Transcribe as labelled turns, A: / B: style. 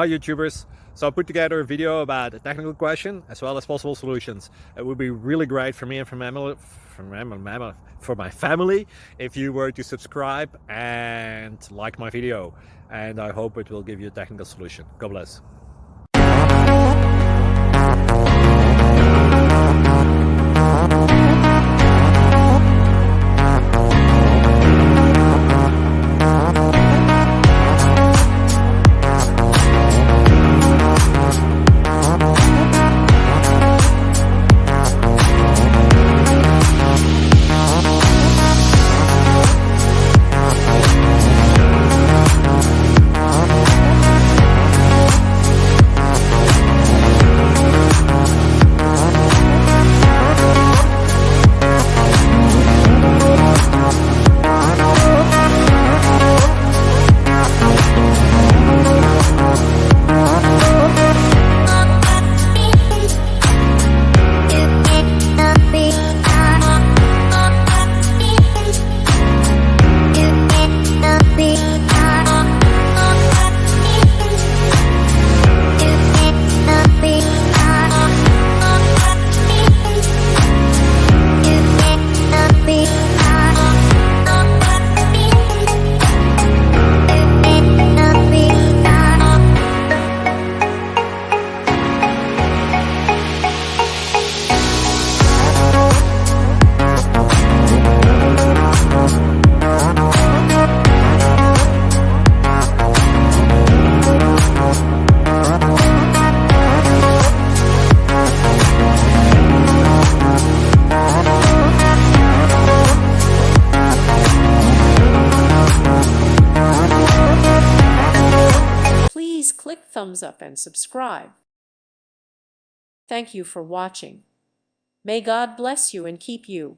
A: Hi YouTubers! So I put together a video about a technical question as well as possible solutions. It would be really great for me and for my family if you were to subscribe and like my video, and I hope it will give you a technical solution. God bless.
B: Please click thumbs up and subscribe. Thank you for watching. May God bless you and keep you.